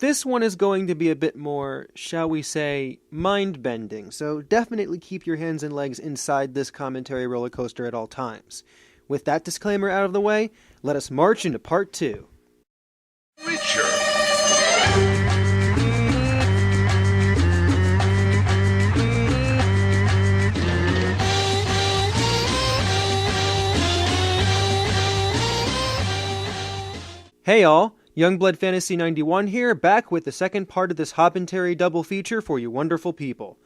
This one is going to be a bit more, shall we say, mind-bending, so definitely keep your hands and legs inside this commentary roller coaster at all times. With that disclaimer out of the way, let us march into part 2. Richer. Hey all, Youngblood Fantasy 91 here, back with the second part of this Hobbentary double feature for you wonderful people.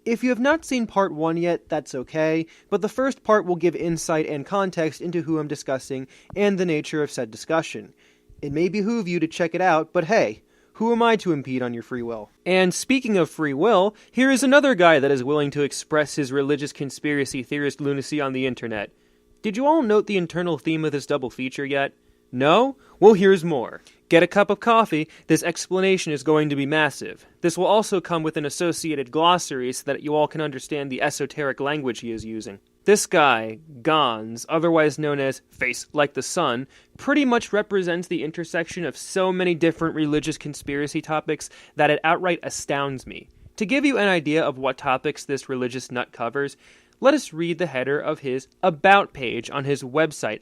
If you have not seen part 1 yet, that's okay, but the first part will give insight and context into who I'm discussing and the nature of said discussion. It may behoove you to check it out, but hey, who am I to impede on your free will? And speaking of free will, here is another guy that is willing to express his religious conspiracy theorist lunacy on the internet. Did you all note the internal theme of this double feature yet? No? Well, here's more. Get a cup of coffee, this explanation is going to be massive. This will also come with an associated glossary so that you all can understand the esoteric language he is using. This guy, Gons, otherwise known as Face Like the Sun, pretty much represents the intersection of so many different religious conspiracy topics that it outright astounds me. To give you an idea of what topics this religious nut covers, let us read the header of his About page on his website,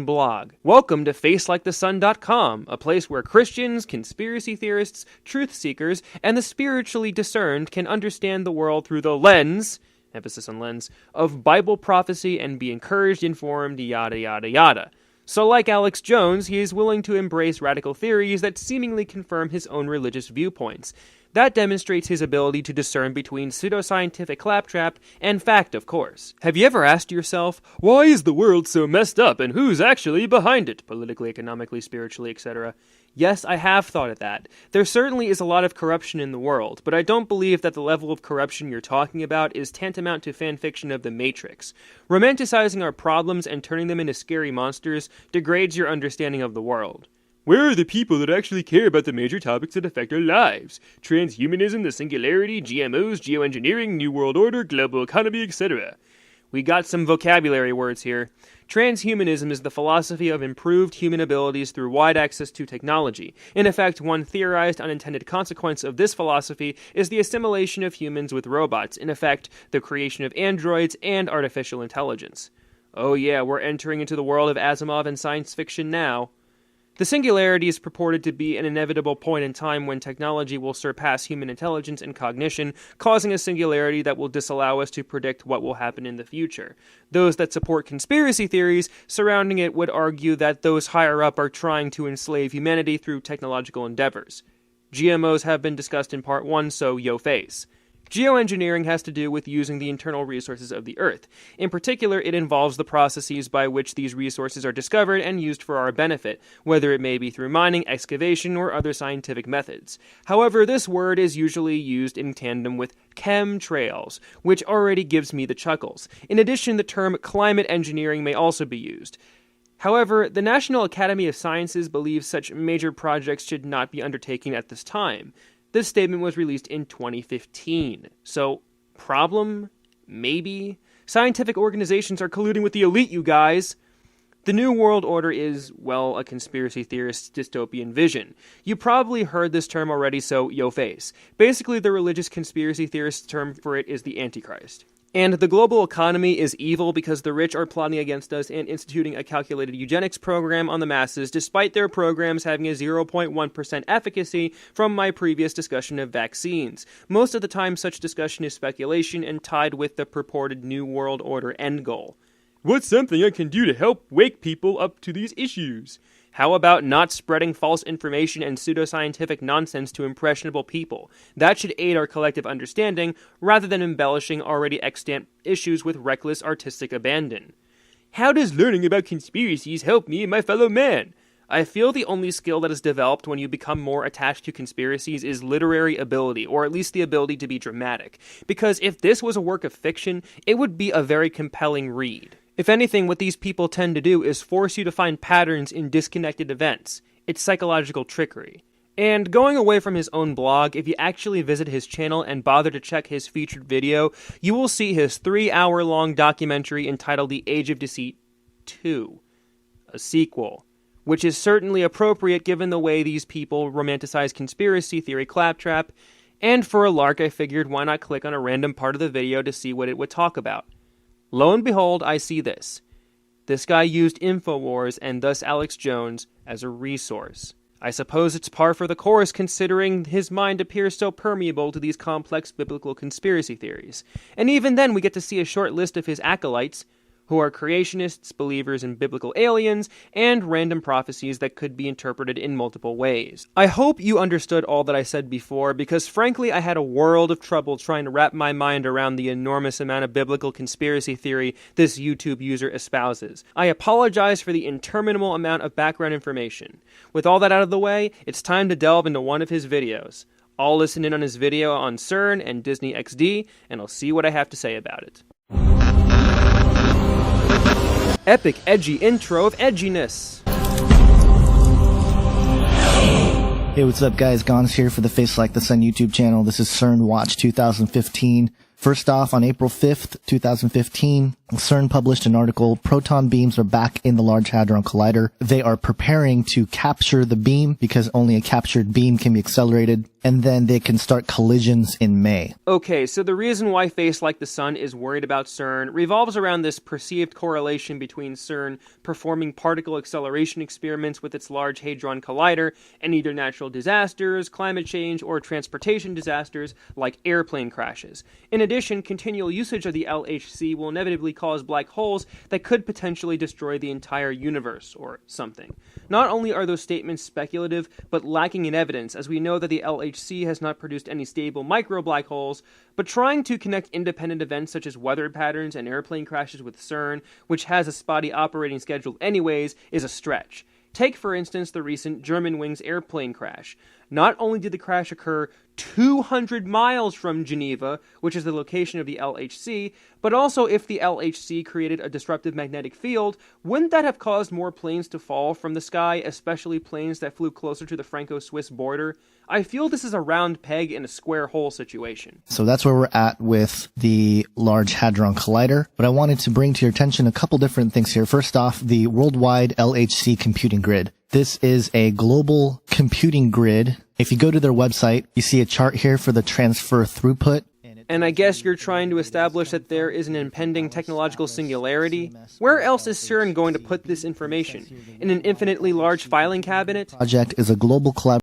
blog. Welcome to facelikethesun.com, a place where Christians, conspiracy theorists, truth seekers, and the spiritually discerned can understand the world through the lens, emphasis on lens, of Bible prophecy and be encouraged, informed, yada yada yada. So like Alex Jones, he is willing to embrace radical theories that seemingly confirm his own religious viewpoints. That demonstrates his ability to discern between pseudoscientific claptrap and fact, of course. Have you ever asked yourself, why is the world so messed up and who's actually behind it, politically, economically, spiritually, etc.? Yes, I have thought of that. There certainly is a lot of corruption in the world, but I don't believe that the level of corruption you're talking about is tantamount to fanfiction of The Matrix. Romanticizing our problems and turning them into scary monsters degrades your understanding of the world. Where are the people that actually care about the major topics that affect our lives? Transhumanism, the singularity, GMOs, geoengineering, New World Order, global economy, etc. We got some vocabulary words here. Transhumanism is the philosophy of improved human abilities through wide access to technology. In effect, one theorized unintended consequence of this philosophy is the assimilation of humans with robots, in effect, the creation of androids and artificial intelligence. Oh yeah, we're entering into the world of Asimov and science fiction now. The singularity is purported to be an inevitable point in time when technology will surpass human intelligence and cognition, causing a singularity that will disallow us to predict what will happen in the future. Those that support conspiracy theories surrounding it would argue that those higher up are trying to enslave humanity through technological endeavors. GMOs have been discussed in part 1, so yo face. Geoengineering has to do with using the internal resources of the Earth. In particular, it involves the processes by which these resources are discovered and used for our benefit, whether it may be through mining, excavation, or other scientific methods. However, this word is usually used in tandem with chemtrails, which already gives me the chuckles. In addition, the term climate engineering may also be used. However, the National Academy of Sciences believes such major projects should not be undertaken at this time. This statement was released in 2015. So, problem? Maybe? Scientific organizations are colluding with the elite, you guys! The New World Order is, well, a conspiracy theorist's dystopian vision. You probably heard this term already, so yo face. Basically, the religious conspiracy theorist's term for it is the Antichrist. And the global economy is evil because the rich are plotting against us and instituting a calculated eugenics program on the masses, despite their programs having a 0.1% efficacy from my previous discussion of vaccines. Most of the time, such discussion is speculation and tied with the purported New World Order end goal. What's something I can do to help wake people up to these issues? How about not spreading false information and pseudoscientific nonsense to impressionable people? That should aid our collective understanding, rather than embellishing already extant issues with reckless artistic abandon. How does learning about conspiracies help me and my fellow man? I feel the only skill that is developed when you become more attached to conspiracies is literary ability, or at least the ability to be dramatic. Because if this was a work of fiction, it would be a very compelling read. If anything, what these people tend to do is force you to find patterns in disconnected events. It's psychological trickery. And going away from his own blog, if you actually visit his channel and bother to check his featured video, you will see his 3-hour-long documentary entitled The Age of Deceit 2, a sequel. which is certainly appropriate given the way these people romanticize conspiracy theory claptrap, and for a lark I figured why not click on a random part of the video to see what it would talk about. Lo and behold, I see this. This guy used InfoWars and thus Alex Jones as a resource. I suppose it's par for the course considering his mind appears so permeable to these complex biblical conspiracy theories. And even then we get to see a short list of his acolytes, who are creationists, believers in biblical aliens, and random prophecies that could be interpreted in multiple ways. I hope you understood all that I said before, because frankly I had a world of trouble trying to wrap my mind around the enormous amount of biblical conspiracy theory this YouTube user espouses. I apologize for the interminable amount of background information. With all that out of the way, it's time to delve into one of his videos. I'll listen in on his video on CERN and Disney XD, and I'll see what I have to say about it. Epic edgy intro of edginess. Hey, what's up guys? Gons here for the Face Like the Sun YouTube channel. This is CERN Watch 2015. First off, on April 5th, 2015, CERN published an article, Proton Beams Are Back in the Large Hadron Collider. They are preparing to capture the beam because only a captured beam can be accelerated, and then they can start collisions in May. Okay, so the reason why Face Like the Sun is worried about CERN revolves around this perceived correlation between CERN performing particle acceleration experiments with its Large Hadron Collider and either natural disasters, climate change, or transportation disasters like airplane crashes. In addition, continual usage of the LHC will inevitably cause black holes that could potentially destroy the entire universe, or something. Not only are those statements speculative, but lacking in evidence, as we know that the LHC has not produced any stable micro-black holes, but trying to connect independent events such as weather patterns and airplane crashes with CERN, which has a spotty operating schedule anyways, is a stretch. Take, for instance, the recent Germanwings airplane crash. Not only did the crash occur 200 miles from Geneva, which is the location of the LHC, but also if the LHC created a disruptive magnetic field, wouldn't that have caused more planes to fall from the sky, especially planes that flew closer to the Franco-Swiss border? I feel this is a round peg in a square hole situation. So that's where we're at with the Large Hadron Collider, but I wanted to bring to your attention a couple different things here. First off, the worldwide LHC computing grid. This is a global computing grid. If you go to their website, you see a chart here for the transfer throughput. And I guess you're trying to establish that there is an impending technological singularity? Where else is CERN going to put this information? In an infinitely large filing cabinet? Project is a global collaboration.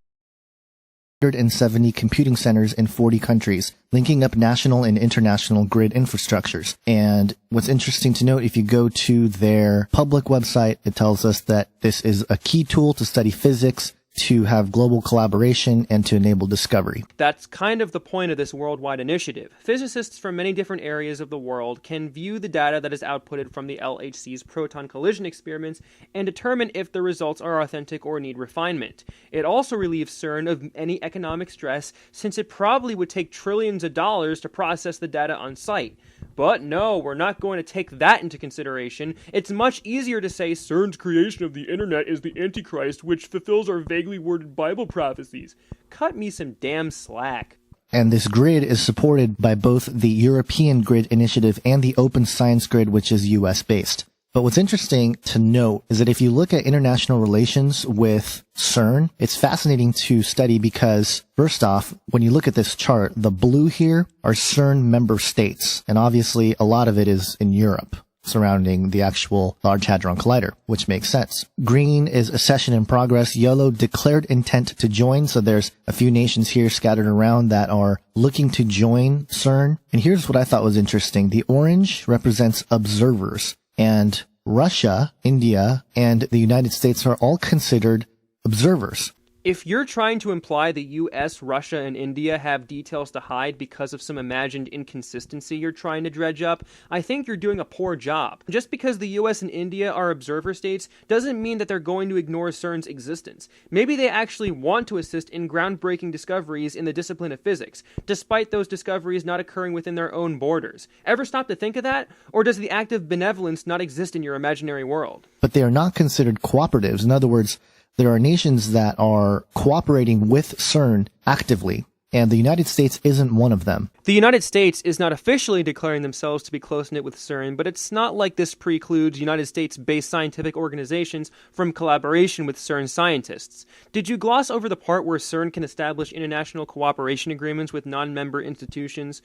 170 computing centers in 40 countries, linking up national and international grid infrastructures. And what's interesting to note, if you go to their public website, it tells us that this is a key tool to study physics, to have global collaboration, and to enable discovery. That's kind of the point of this worldwide initiative. Physicists from many different areas of the world can view the data that is outputted from the LHC's proton collision experiments and determine if the results are authentic or need refinement. It also relieves CERN of any economic stress, since it probably would take trillions of dollars to process the data on site. But no, we're not going to take that into consideration. It's much easier to say CERN's creation of the internet is the Antichrist, which fulfills our vaguely worded Bible prophecies. Cut me some damn slack. And this grid is supported by both the European Grid Initiative and the Open Science Grid, which is US-based. But what's interesting to note is that if you look at international relations with CERN, it's fascinating to study because, first off, when you look at this chart, the blue here are CERN member states, and obviously a lot of it is in Europe, surrounding the actual Large Hadron Collider, which makes sense. Green is a session in progress. Yellow, declared intent to join. So there's a few nations here scattered around that are looking to join CERN. And here's what I thought was interesting. The orange represents observers, and Russia, India, and the United States are all considered observers. If you're trying to imply the US, Russia, and India have details to hide because of some imagined inconsistency you're trying to dredge up, I think you're doing a poor job. Just because the US and India are observer states doesn't mean that they're going to ignore CERN's existence. Maybe they actually want to assist in groundbreaking discoveries in the discipline of physics, despite those discoveries not occurring within their own borders. Ever stop to think of that? Or does the act of benevolence not exist in your imaginary world? But they are not considered cooperatives. In other words, there are nations that are cooperating with CERN actively, and the United States isn't one of them. The United States is not officially declaring themselves to be close-knit with CERN, but it's not like this precludes United States-based scientific organizations from collaboration with CERN scientists. Did you gloss over the part where CERN can establish international cooperation agreements with non-member institutions?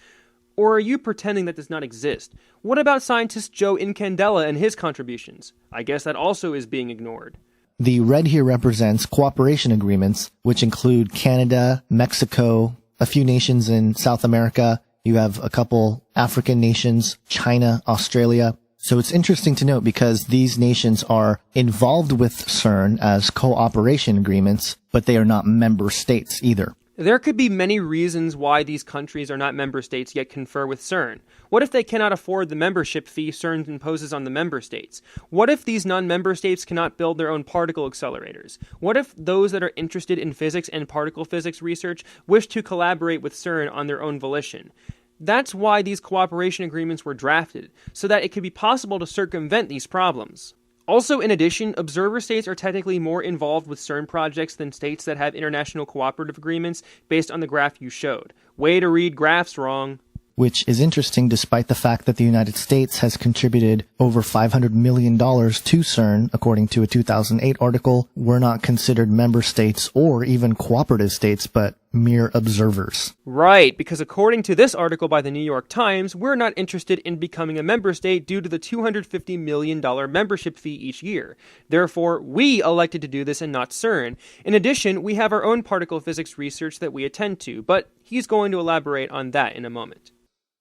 Or are you pretending that does not exist? What about scientist Joe Incandela and his contributions? I guess that also is being ignored. The red here represents cooperation agreements, which include Canada, Mexico, a few nations in South America. You have a couple African nations, China, Australia. So it's interesting to note because these nations are involved with CERN as cooperation agreements, but they are not member states either. There could be many reasons why these countries are not member states yet confer with CERN. What if they cannot afford the membership fee CERN imposes on the member states? What if these non-member states cannot build their own particle accelerators? What if those that are interested in physics and particle physics research wish to collaborate with CERN on their own volition? That's why these cooperation agreements were drafted, so that it could be possible to circumvent these problems. Also, in addition, observer states are technically more involved with CERN projects than states that have international cooperative agreements based on the graph you showed. Way to read graphs wrong. Which is interesting despite the fact that the United States has contributed over $500 million to CERN, according to a 2008 article. We're not considered member states or even cooperative states, but mere observers. Right, because according to this article by the New York Times, we're not interested in becoming a member state due to the $250 million membership fee each year. Therefore, we elected to do this and not CERN. In addition, we have our own particle physics research that we attend to, but he's going to elaborate on that in a moment.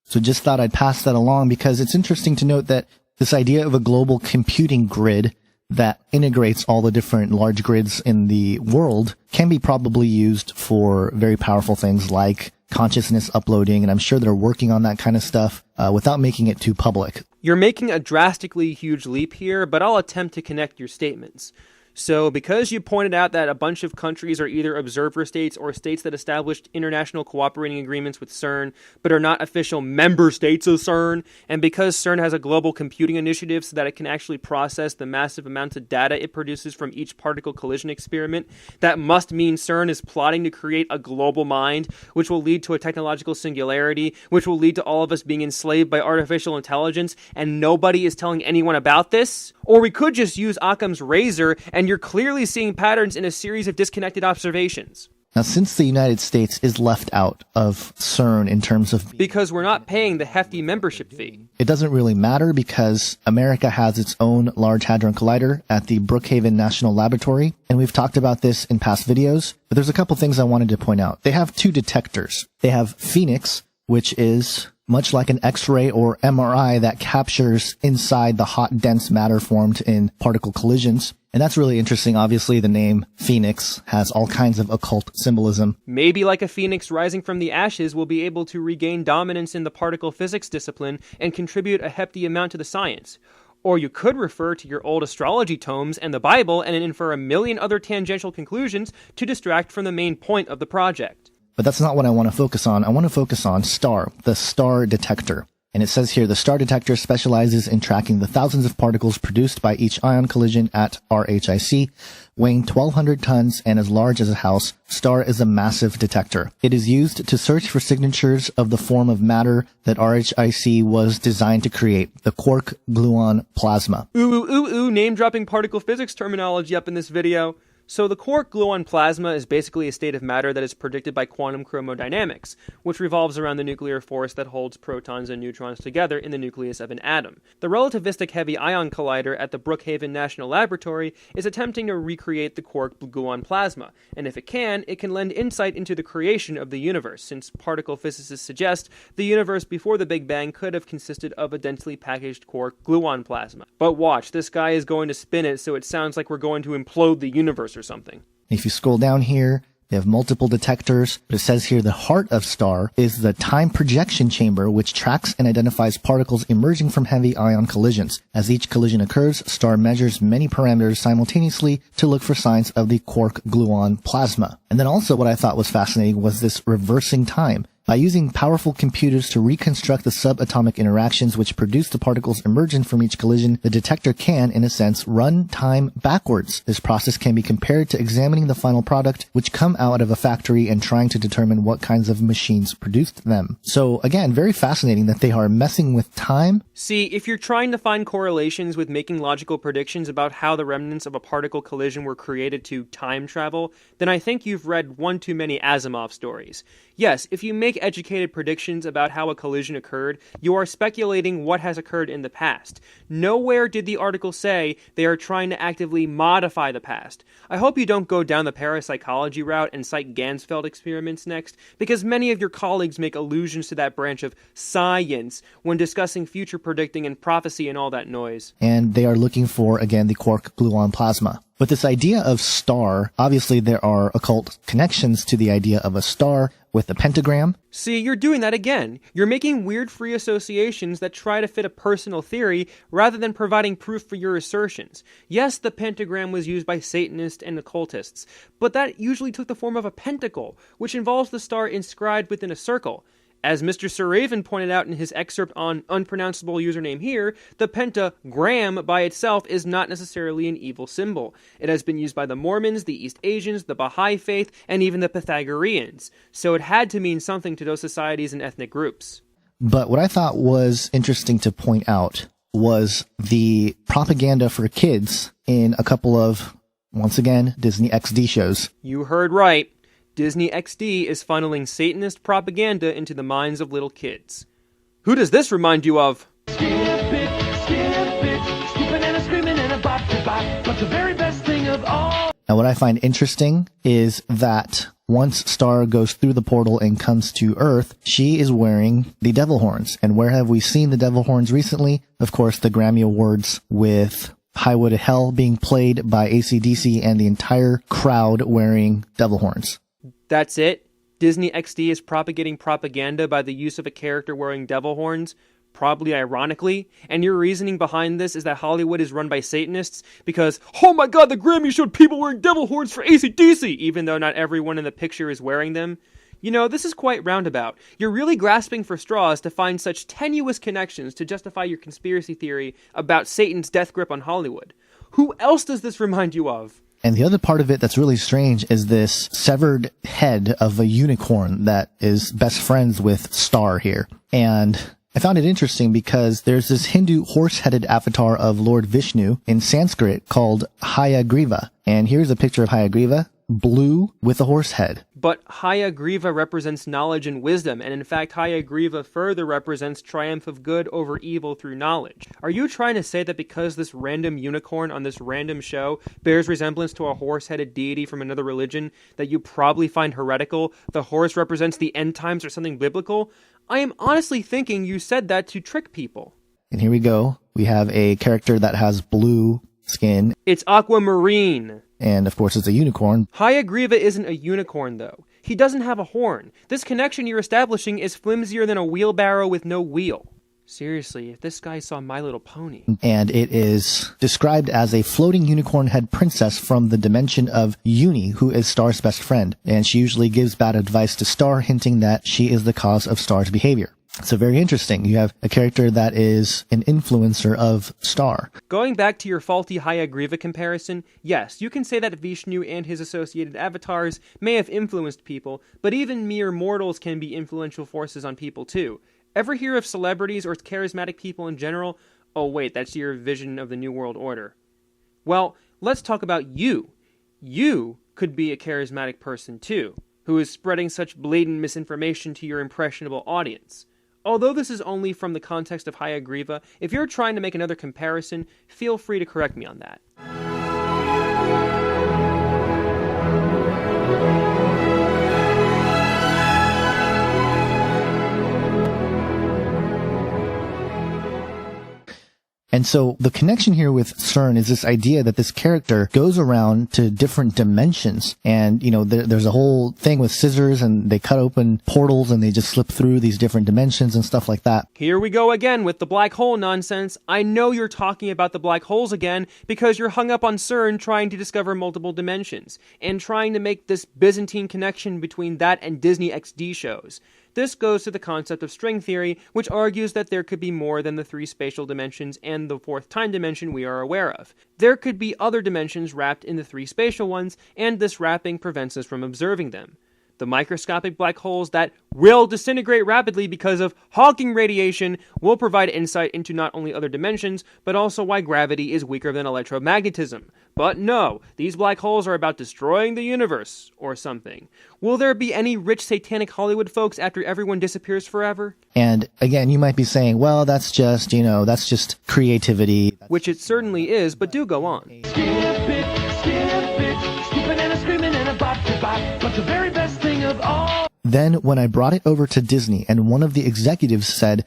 So just thought I'd pass that along because it's interesting to note that this idea of a global computing grid that integrates all the different large grids in the world can be probably used for very powerful things like consciousness uploading, and I'm sure they're working on that kind of stuff without making it too public. You're making a drastically huge leap here, but I'll attempt to connect your statements. So, because you pointed out that a bunch of countries are either observer states or states that established international cooperating agreements with CERN, but are not official member states of CERN, and because CERN has a global computing initiative so that it can actually process the massive amounts of data it produces from each particle collision experiment, that must mean CERN is plotting to create a global mind, which will lead to a technological singularity, which will lead to all of us being enslaved by artificial intelligence, and nobody is telling anyone about this? Or we could just use Occam's razor, and you're clearly seeing patterns in a series of disconnected observations. Now, since the United States is left out of CERN in terms of... Because we're not paying the hefty membership fee. It doesn't really matter because America has its own Large Hadron Collider at the Brookhaven National Laboratory, and we've talked about this in past videos, but there's a couple things I wanted to point out. They have two detectors. They have Phoenix, which is much like an X-ray or MRI that captures inside the hot, dense matter formed in particle collisions. And that's really interesting. Obviously, the name Phoenix has all kinds of occult symbolism. Maybe like a phoenix rising from the ashes, we'll be able to regain dominance in the particle physics discipline and contribute a hefty amount to the science. Or you could refer to your old astrology tomes and the Bible and infer a million other tangential conclusions to distract from the main point of the project. But that's not what I want to focus on. I want to focus on STAR, the STAR detector. And it says here, the STAR detector specializes in tracking the thousands of particles produced by each ion collision at RHIC. Weighing 1,200 tons and as large as a house, STAR is a massive detector. It is used to search for signatures of the form of matter that RHIC was designed to create, the quark-gluon plasma. Ooh, name-dropping particle physics terminology up in this video. So the quark-gluon plasma is basically a state of matter that is predicted by quantum chromodynamics, which revolves around the nuclear force that holds protons and neutrons together in the nucleus of an atom. The relativistic heavy ion collider at the Brookhaven National Laboratory is attempting to recreate the quark-gluon plasma, and if it can lend insight into the creation of the universe, since particle physicists suggest the universe before the Big Bang could have consisted of a densely packaged quark-gluon plasma. But watch, this guy is going to spin it so it sounds like we're going to implode the universe or something. If you scroll down here, they have multiple detectors, but it says here the heart of STAR is the time projection chamber, which tracks and identifies particles emerging from heavy ion collisions. As each collision occurs, STAR measures many parameters simultaneously to look for signs of the quark-gluon plasma. And then also what I thought was fascinating was this reversing time. By using powerful computers to reconstruct the subatomic interactions which produce the particles emergent from each collision, the detector can, in a sense, run time backwards. This process can be compared to examining the final product which come out of a factory and trying to determine what kinds of machines produced them. So again, very fascinating that they are messing with time. See, if you're trying to find correlations with making logical predictions about how the remnants of a particle collision were created to time travel, then I think you've read one too many Asimov stories. Yes, if you make educated predictions about how a collision occurred, you are speculating what has occurred in the past. Nowhere did the article say they are trying to actively modify the past. I hope you don't go down the parapsychology route and cite Ganzfeld experiments next, because many of your colleagues make allusions to that branch of science when discussing future predicting and prophecy and all that noise. And they are looking for, again, the quark gluon plasma. But this idea of star, obviously there are occult connections to the idea of a star with the pentagram. See, you're doing that again. You're making weird free associations that try to fit a personal theory rather than providing proof for your assertions. Yes, the pentagram was used by Satanists and occultists, but that usually took the form of a pentacle, which involves the star inscribed within a circle. As Mr. Saraven pointed out in his excerpt on unpronounceable username here, the pentagram by itself is not necessarily an evil symbol. It has been used by the Mormons, the East Asians, the Baha'i faith, and even the Pythagoreans. So it had to mean something to those societies and ethnic groups. But what I thought was interesting to point out was the propaganda for kids in a couple of, once again, Disney XD shows. You heard right. Disney XD is funneling Satanist propaganda into the minds of little kids. Who does this remind you of? Skip it, skipping and a screaming and a bop, but the very best thing of all. Now what I find interesting is that once Star goes through the portal and comes to Earth, she is wearing the devil horns. And where have we seen the devil horns recently? Of course, the Grammy Awards with Highway to Hell being played by AC/DC and the entire crowd wearing devil horns. That's it? Disney XD is propagating propaganda by the use of a character wearing devil horns, probably ironically, and your reasoning behind this is that Hollywood is run by Satanists because, oh my god, the Grammy showed people wearing devil horns for AC/DC, even though not everyone in the picture is wearing them. You know, this is quite roundabout. You're really grasping for straws to find such tenuous connections to justify your conspiracy theory about Satan's death grip on Hollywood. Who else does this remind you of? And the other part of it that's really strange is this severed head of a unicorn that is best friends with Star here. And I found it interesting because there's this Hindu horse-headed avatar of Lord Vishnu in Sanskrit called Hayagriva. And here's a picture of Hayagriva, blue with a horse head. But Hayagriva represents knowledge and wisdom, and in fact Hayagriva further represents triumph of good over evil through knowledge. Are you trying to say that because this random unicorn on this random show bears resemblance to a horse-headed deity from another religion that you probably find heretical, the horse represents the end times or something biblical? I am honestly thinking you said that to trick people. And here we go. We have a character that has blue skin. It's aquamarine. And of course it's a unicorn. Hayagriva isn't a unicorn though. He doesn't have a horn. This connection you're establishing is flimsier than a wheelbarrow with no wheel. Seriously, if this guy saw My Little Pony. And it is described as a floating unicorn head princess from the dimension of Uni, who is Star's best friend. And she usually gives bad advice to Star, hinting that she is the cause of Star's behavior. So very interesting. You have a character that is an influencer of Star. Going back to your faulty Hayagriva comparison, yes, you can say that Vishnu and his associated avatars may have influenced people, but even mere mortals can be influential forces on people too. Ever hear of celebrities or charismatic people in general? Oh wait, that's your vision of the New World Order. Well, let's talk about you. You could be a charismatic person too, who is spreading such blatant misinformation to your impressionable audience. Although this is only from the context of Hayagriva, if you're trying to make another comparison, feel free to correct me on that. And so the connection here with CERN is this idea that this character goes around to different dimensions. And, you know, there's a whole thing with scissors and they cut open portals and they just slip through these different dimensions and stuff like that. Here we go again with the black hole nonsense. I know you're talking about the black holes again because you're hung up on CERN trying to discover multiple dimensions and trying to make this Byzantine connection between that and Disney XD shows. This goes to the concept of string theory, which argues that there could be more than the 3 spatial dimensions and the 4th time dimension we are aware of. There could be other dimensions wrapped in the 3 spatial ones, and this wrapping prevents us from observing them. The microscopic black holes that will disintegrate rapidly because of Hawking radiation will provide insight into not only other dimensions, but also why gravity is weaker than electromagnetism. But no, these black holes are about destroying the universe, or something. Will there be any rich satanic Hollywood folks after everyone disappears forever? And again, you might be saying, well, that's just creativity. Which it certainly is, but do go on. Skip it, skipping and a screaming and a bop to bop, but the very best thing of all. Then when I brought it over to Disney and one of the executives said,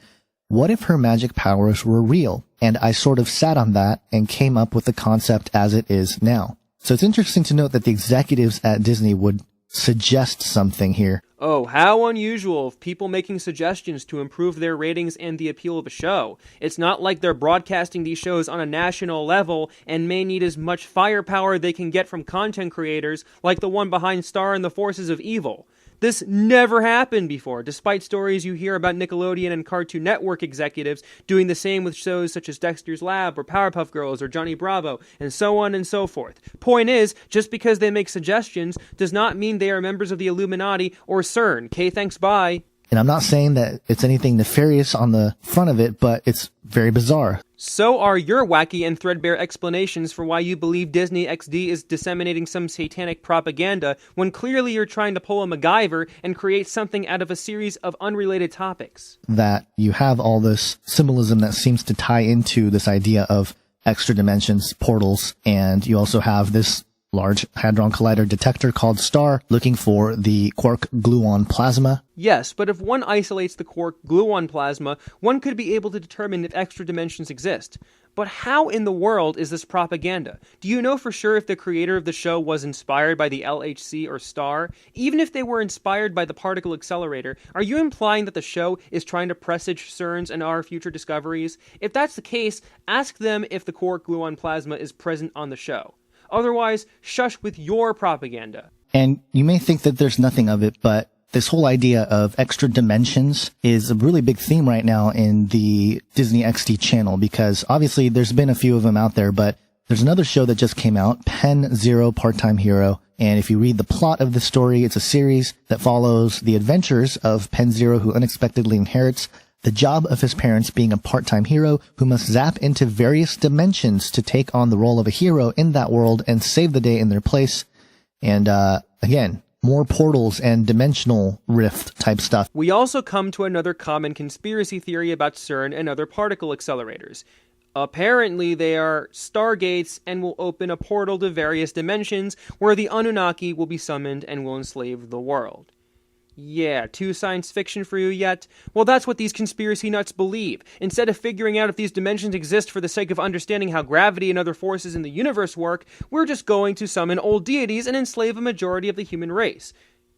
what if her magic powers were real? And I sort of sat on that and came up with the concept as it is now. So it's interesting to note that the executives at Disney would suggest something here. Oh, how unusual of people making suggestions to improve their ratings and the appeal of a show. It's not like they're broadcasting these shows on a national level and may need as much firepower they can get from content creators like the one behind Star and the Forces of Evil. This never happened before, despite stories you hear about Nickelodeon and Cartoon Network executives doing the same with shows such as Dexter's Lab or Powerpuff Girls or Johnny Bravo, and so on and so forth. Point is, just because they make suggestions does not mean they are members of the Illuminati or CERN. Okay, thanks, bye. And I'm not saying that it's anything nefarious on the front of it, but it's very bizarre. So are your wacky and threadbare explanations for why you believe Disney XD is disseminating some satanic propaganda when clearly you're trying to pull a MacGyver and create something out of a series of unrelated topics. That you have all this symbolism that seems to tie into this idea of extra dimensions, portals, and you also have this Large Hadron Collider detector called STAR looking for the quark gluon plasma. Yes, but if one isolates the quark gluon plasma, one could be able to determine if extra dimensions exist. But how in the world is this propaganda? Do you know for sure if the creator of the show was inspired by the LHC or STAR? Even if they were inspired by the particle accelerator, are you implying that the show is trying to presage CERN's and our future discoveries? If that's the case, ask them if the quark gluon plasma is present on the show. Otherwise, shush with your propaganda. And you may think that there's nothing of it, but this whole idea of extra dimensions is a really big theme right now in the Disney XD channel, because obviously there's been a few of them out there, but there's another show that just came out, Pen Zero Part-Time Hero. And if you read the plot of the story, it's a series that follows the adventures of Pen Zero, who unexpectedly inherits the job of his parents, being a part-time hero who must zap into various dimensions to take on the role of a hero in that world and save the day in their place. And again, more portals and dimensional rift type stuff. We also come to another common conspiracy theory about CERN and other particle accelerators. Apparently they are stargates and will open a portal to various dimensions where the Anunnaki will be summoned and will enslave the world. Yeah, too science fiction for you yet? Well, that's what these conspiracy nuts believe. Instead of figuring out if these dimensions exist for the sake of understanding how gravity and other forces in the universe work, we're just going to summon old deities and enslave a majority of the human race.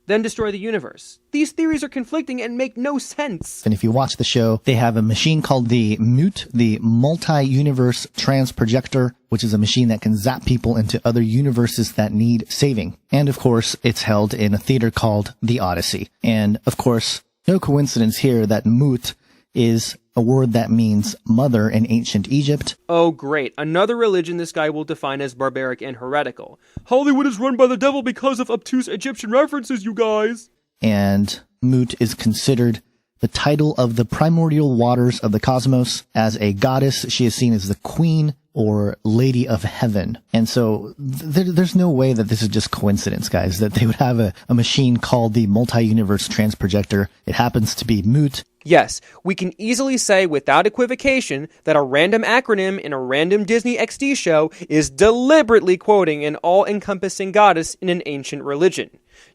Then destroy the universe. These theories are conflicting and make no sense. And if you watch the show, they have a machine called the MUT, the Multi-Universe Transprojector, which is a machine that can zap people into other universes that need saving. And of course, it's held in a theater called the Odyssey. And of course, no coincidence here that MUT is a word that means mother in ancient Egypt. Oh great, another religion this guy will define as barbaric and heretical. Hollywood is run by the devil because of obtuse Egyptian references, you guys! And Mut is considered the title of the primordial waters of the cosmos. As a goddess, she is seen as the queen or lady of heaven. And so there's no way that this is just coincidence, guys, that they would have a machine called the Multi-Universe Transprojector. It happens to be Mut. Yes, we can easily say without equivocation that a random acronym in a random Disney XD show is deliberately quoting an all-encompassing goddess in an ancient religion.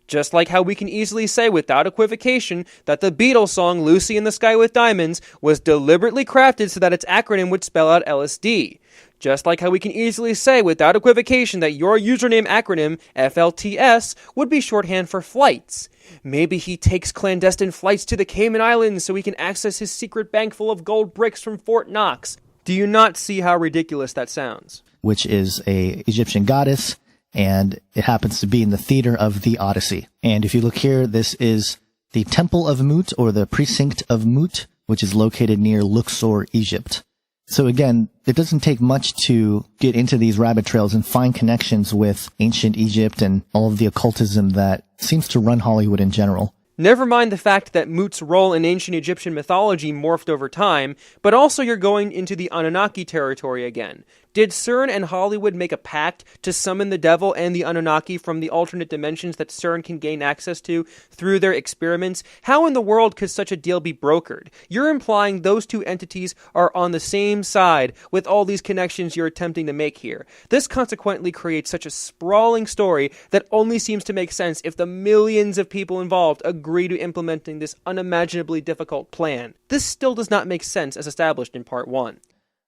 Just like how we can easily say without equivocation that the Beatles song Lucy in the Sky with Diamonds was deliberately crafted so that its acronym would spell out LSD. Just like how we can easily say without equivocation that your username acronym, FLTS, would be shorthand for flights. Maybe he takes clandestine flights to the Cayman Islands so he can access his secret bank full of gold bricks from Fort Knox. Do you not see how ridiculous that sounds? Which is a Egyptian goddess, and it happens to be in the theater of the Odyssey. And if you look here, this is the Temple of Mut, or the Precinct of Mut, which is located near Luxor, Egypt. So again, it doesn't take much to get into these rabbit trails and find connections with ancient Egypt and all of the occultism that seems to run Hollywood in general. Never mind the fact that Mut's role in ancient Egyptian mythology morphed over time, but also you're going into the Anunnaki territory again. Did CERN and Hollywood make a pact to summon the devil and the Anunnaki from the alternate dimensions that CERN can gain access to through their experiments? How in the world could such a deal be brokered? You're implying those two entities are on the same side with all these connections you're attempting to make here. This consequently creates such a sprawling story that only seems to make sense if the millions of people involved agree to implementing this unimaginably difficult plan. This still does not make sense as established in Part 1.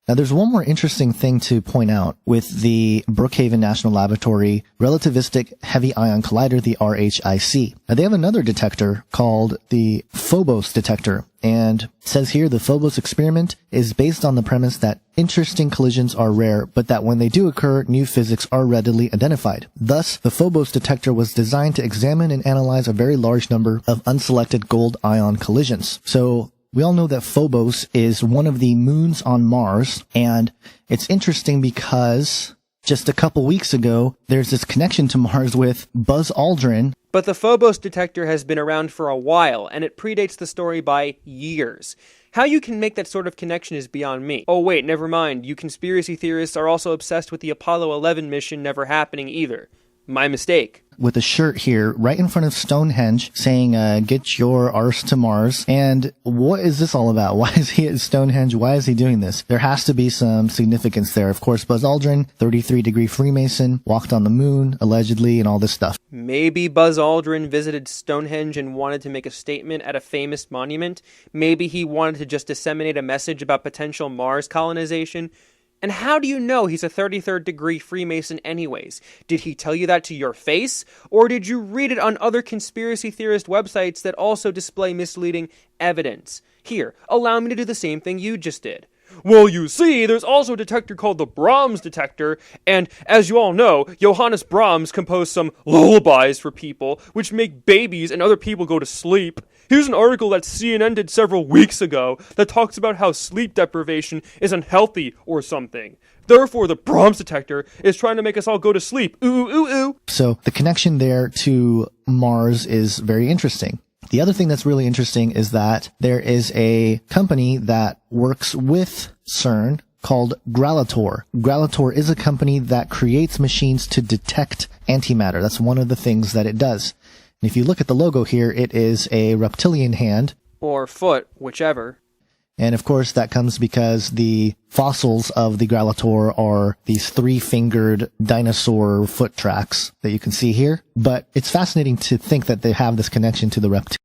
Now, there's one more interesting thing to point out with the Brookhaven National Laboratory Relativistic Heavy Ion Collider, the RHIC. Now, they have another detector called the Phobos detector, and it says here the Phobos experiment is based on the premise that interesting collisions are rare, but that when they do occur, new physics are readily identified. Thus, the Phobos detector was designed to examine and analyze a very large number of unselected gold ion collisions. So, we all know that Phobos is one of the moons on Mars, and it's interesting because just a couple weeks ago, there's this connection to Mars with Buzz Aldrin. But the Phobos detector has been around for a while, and it predates the story by years. How you can make that sort of connection is beyond me. Oh wait, never mind, you conspiracy theorists are also obsessed with the Apollo 11 mission never happening either. My mistake. With a shirt here right in front of Stonehenge saying, get your arse to Mars. And what is this all about? Why is he at Stonehenge? Why is he doing this? There has to be some significance there. Of course, Buzz Aldrin, 33-degree Freemason, walked on the moon, allegedly, and all this stuff. Maybe Buzz Aldrin visited Stonehenge and wanted to make a statement at a famous monument. Maybe he wanted to just disseminate a message about potential Mars colonization. And how do you know he's a 33rd degree Freemason anyways? Did he tell you that to your face? Or did you read it on other conspiracy theorist websites that also display misleading evidence? Here, allow me to do the same thing you just did. Well, you see, there's also a detector called the Brahms detector, and as you all know, Johannes Brahms composed some lullabies for people, which make babies and other people go to sleep. Here's an article that CNN did several weeks ago that talks about how sleep deprivation is unhealthy or something. Therefore, the Brahms detector is trying to make us all go to sleep. Ooh, ooh, ooh. So the connection there to Mars is very interesting. The other thing that's really interesting is that there is a company that works with CERN called Gralator. Gralator is a company that creates machines to detect antimatter. That's one of the things that it does. And if you look at the logo here, it is a reptilian hand. Or foot, whichever. And of course, that comes because the fossils of the Gralator are these three-fingered dinosaur foot tracks that you can see here. But it's fascinating to think that they have this connection to the reptilian.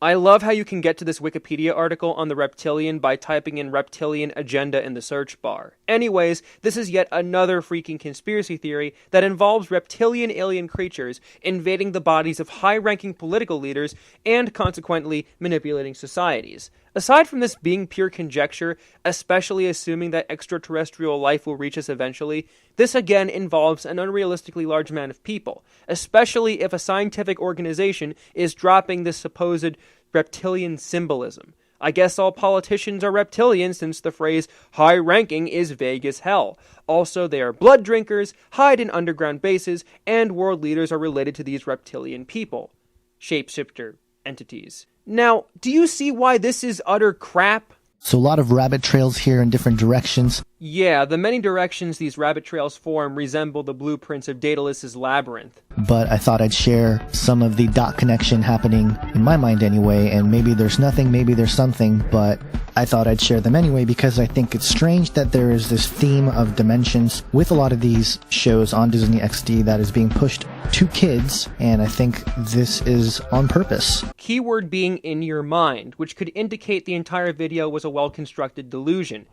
I love how you can get to this Wikipedia article on the reptilian by typing in reptilian agenda in the search bar. Anyways, this is yet another freaking conspiracy theory that involves reptilian alien creatures invading the bodies of high-ranking political leaders and consequently manipulating societies. Aside from this being pure conjecture, especially assuming that extraterrestrial life will reach us eventually, this again involves an unrealistically large amount of people, especially if a scientific organization is dropping this supposed reptilian symbolism. I guess all politicians are reptilian since the phrase high-ranking is vague as hell. Also, they are blood drinkers, hide in underground bases, and world leaders are related to these reptilian people. Shapeshifter entities. Now, do you see why this is utter crap? So a lot of rabbit trails here in different directions. Yeah, the many directions these rabbit trails form resemble the blueprints of Daedalus's labyrinth. But I thought I'd share some of the dot connection happening, in my mind anyway, and maybe there's nothing, maybe there's something, but I thought I'd share them anyway because I think it's strange that there is this theme of dimensions with a lot of these shows on Disney XD that is being pushed to kids, and I think this is on purpose. Keyword being in your mind, which could indicate the entire video was a well-constructed delusion.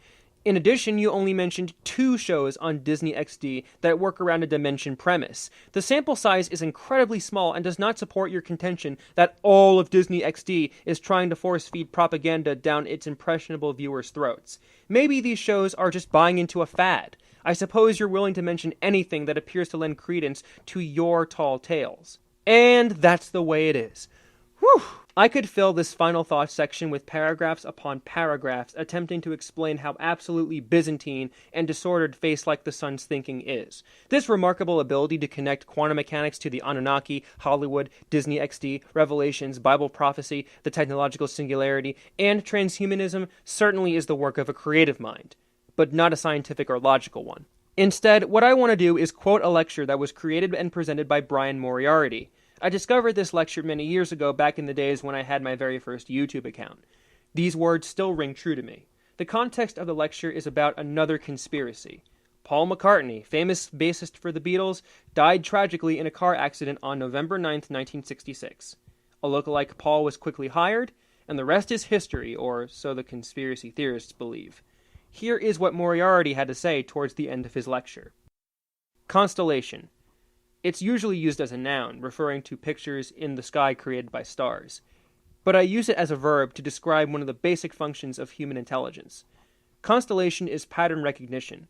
In addition, you only mentioned 2 shows on Disney XD that work around a dimension premise. The sample size is incredibly small and does not support your contention that all of Disney XD is trying to force-feed propaganda down its impressionable viewers' throats. Maybe these shows are just buying into a fad. I suppose you're willing to mention anything that appears to lend credence to your tall tales. And that's the way it is. Whew! I could fill this final thoughts section with paragraphs upon paragraphs attempting to explain how absolutely Byzantine and disordered face like the sun's thinking is. This remarkable ability to connect quantum mechanics to the Anunnaki, Hollywood, Disney XD, Revelations, Bible prophecy, the technological singularity, and transhumanism certainly is the work of a creative mind, but not a scientific or logical one. Instead, what I want to do is quote a lecture that was created and presented by Brian Moriarty. I discovered this lecture many years ago back in the days when I had my very first YouTube account. These words still ring true to me. The context of the lecture is about another conspiracy. Paul McCartney, famous bassist for the Beatles, died tragically in a car accident on November 9th, 1966. A lookalike Paul was quickly hired, and the rest is history, or so the conspiracy theorists believe. Here is what Moriarty had to say towards the end of his lecture. Constellation. It's usually used as a noun, referring to pictures in the sky created by stars. But I use it as a verb to describe one of the basic functions of human intelligence. Constellation is pattern recognition.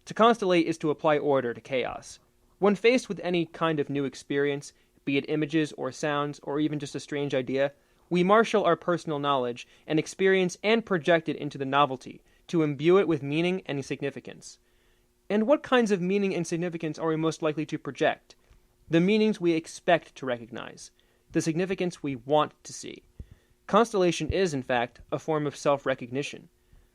To constellate is to apply order to chaos. When faced with any kind of new experience, be it images or sounds or even just a strange idea, we marshal our personal knowledge and experience and project it into the novelty, to imbue it with meaning and significance. And what kinds of meaning and significance are we most likely to project? The meanings we expect to recognize, the significance we want to see. Constellation is, in fact, a form of self-recognition.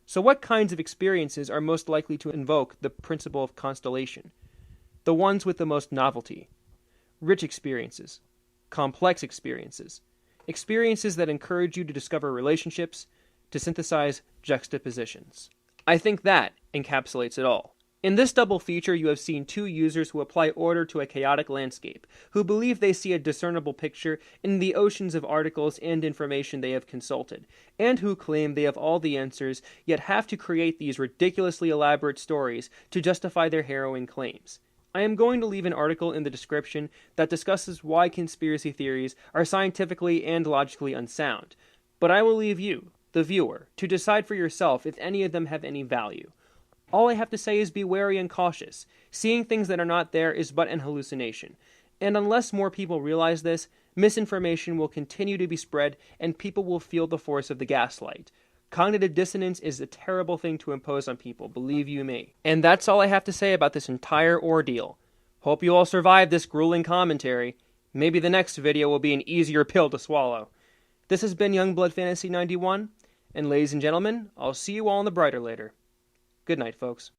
So what kinds of experiences are most likely to invoke the principle of constellation? The ones with the most novelty. Rich experiences. Complex experiences. Experiences that encourage you to discover relationships, to synthesize juxtapositions. I think that encapsulates it all. In this double feature, you have seen two users who apply order to a chaotic landscape, who believe they see a discernible picture in the oceans of articles and information they have consulted, and who claim they have all the answers, yet have to create these ridiculously elaborate stories to justify their harrowing claims. I am going to leave an article in the description that discusses why conspiracy theories are scientifically and logically unsound, but I will leave you, the viewer, to decide for yourself if any of them have any value. All I have to say is be wary and cautious. Seeing things that are not there is but an hallucination. And unless more people realize this, misinformation will continue to be spread and people will feel the force of the gaslight. Cognitive dissonance is a terrible thing to impose on people, believe you me. And that's all I have to say about this entire ordeal. Hope you all survive this grueling commentary. Maybe the next video will be an easier pill to swallow. This has been Youngblood Fantasy 91, and ladies and gentlemen, I'll see you all in the brighter later. Good night, folks.